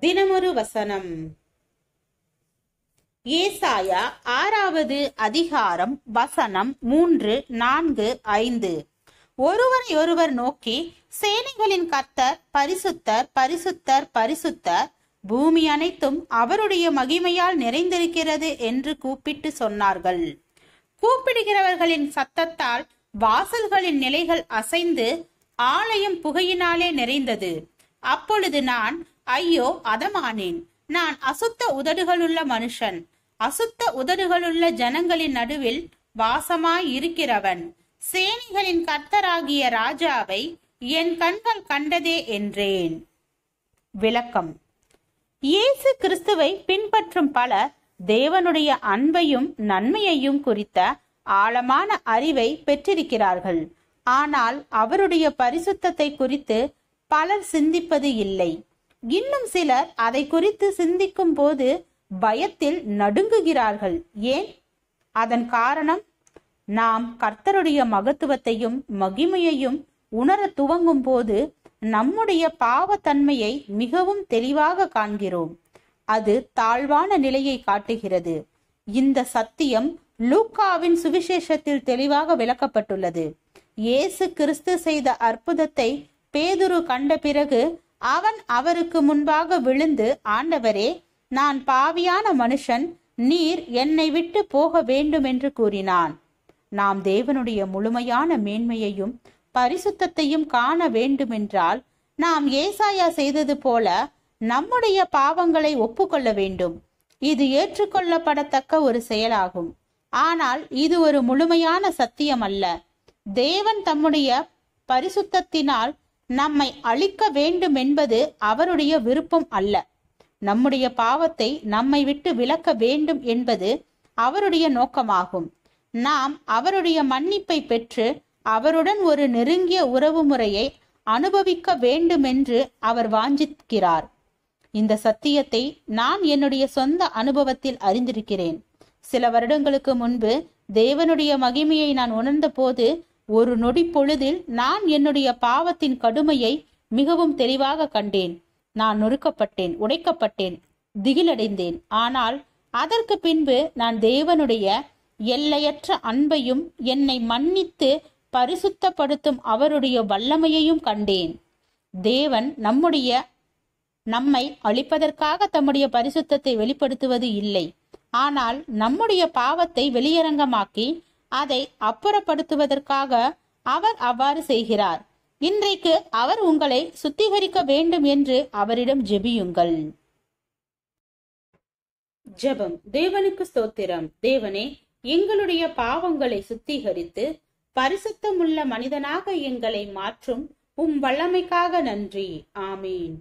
தினமொரு வசனம். ஏசாயா 6வது அதிகாரம் வசனம் 3, 4, 5. ஒருவரை ஒருவர் நோக்கி, சேனைகளின் கர்த்தர் பரிசுத்தர், பரிசுத்தர், பரிசுத்தர், பூமி அனைத்தும் அவருடைய மகிமையால் நிறைந்திருக்கிறது என்று கூப்பிட்டு சொன்னார்கள். கூப்பிடுகிறவர்களின் சத்தத்தால் வாசல்களின் நிலைகள் அசைந்து ஆலயம் புகையினாலே நிறைந்தது. அப்பொழுது நான், ஐயோ அதமானேன், நான் அசுத்த உதடுகளுள்ள மனுஷன், அசுத்த உதடுகளுள்ள ஜனங்களின் நடுவில் வாசமாய் இருக்கிறவன், சேனைகளின் கர்த்தராகிய ராஜாவை என் கண்கள் கண்டதே என்றேன். விளக்கம். இயேசு கிறிஸ்துவை பின்பற்றும் பலர் தேவனுடைய அன்பையும் நன்மையையும் குறித்த ஆழமான அறிவை பெற்றிருக்கிறார்கள். ஆனால் அவருடைய பரிசுத்தத்தை குறித்து பலர் சிந்திப்பது இல்லை. இன்னும் சிலர் அதை குறித்து சிந்திக்கும் போது பயத்தில் நடுங்குகிறார்கள். ஏன்? அதன் காரணம், நாம் கர்த்தருடைய மகத்துவத்தையும் மகிமையையும் உணர துவங்கும் போது நம்முடைய பாவத்தன்மையை மிகவும் தெளிவாக காண்கிறோம். அது தாழ்வான நிலையை காட்டுகிறது. இந்த சத்தியம் லூக்காவின் சுவிசேஷத்தில் தெளிவாக விளக்கப்பட்டுள்ளது. இயேசு கிறிஸ்து செய்த அற்புதத்தை பேதுரு கண்ட பிறகு அவன் அவருக்கு முன்பாக விழுந்து, ஆண்டவரே, நான் பாவியான மனுஷன், நீர் என்னை விட்டு போக வேண்டும் என்று கூறினான். நாம் தேவனுடைய முழுமையான மேன்மையையும் பரிசுத்தத்தையும் காண வேண்டுமென்றால் நாம் ஏசாயா செய்தது போல நம்முடைய பாவங்களை ஒப்புக்கொள்ள வேண்டும். இது ஏற்றுக்கொள்ளப்படத்தக்க ஒரு செயலாகும். ஆனால் இது ஒரு முழுமையான சத்தியம் அல்ல. தேவன் தம்முடைய பரிசுத்தத்தினால் நம்மை அழிக்க வேண்டும் என்பது அவருடைய விருப்பம் அல்ல. நம்முடைய பாவத்தை நம்மை விட்டு விலக்க வேண்டும் என்பது அவருடைய நோக்கமாகும். நாம் அவருடைய மன்னிப்பை பெற்று அவருடன் ஒரு நெருங்கிய உறவு முறையை அனுபவிக்க வேண்டும் என்று அவர் வாஞ்சிக்கிறார். இந்த சத்தியத்தை நான் என்னுடைய சொந்த அனுபவத்தில் அறிந்திருக்கிறேன். சில வருடங்களுக்கு முன்பு தேவனுடைய மகிமையை நான் உணர்ந்த போது ஒரு நொடி பொழுதில் நான் என்னுடைய பாவத்தின் கடுமையை மிகவும் தெளிவாக கண்டேன். நான் நொறுக்கப்பட்டேன், உடைக்கப்பட்டேன், திகிலடைந்தேன். ஆனால் அதற்கு பின்பு நான் தேவனுடைய எல்லையற்ற அன்பையும் என்னை மன்னித்து பரிசுத்தப்படுத்தும் அவருடைய வல்லமையையும் கண்டேன். தேவன் நம்மை அழிப்பதற்காக தம்முடைய பரிசுத்தத்தை வெளிப்படுத்துவது இல்லை. ஆனால் நம்முடைய பாவத்தை வெளியரங்கமாக்கி அதை அப்புறப்படுத்துவதற்காக அவர் அவ்வாறு செய்கிறார். இன்றைக்கு அவர் உங்களை சுத்திகரிக்க வேண்டும் என்று அவரிடம் ஜெபியுங்கள். ஜெபம். தேவனுக்கு ஸ்தோத்திரம். தேவனே, எங்களுடைய பாவங்களை சுத்திகரித்து பரிசுத்தமுள்ள மனிதனாக எங்களை மாற்றும் உம் வல்லமைக்காக நன்றி. ஆமீன்.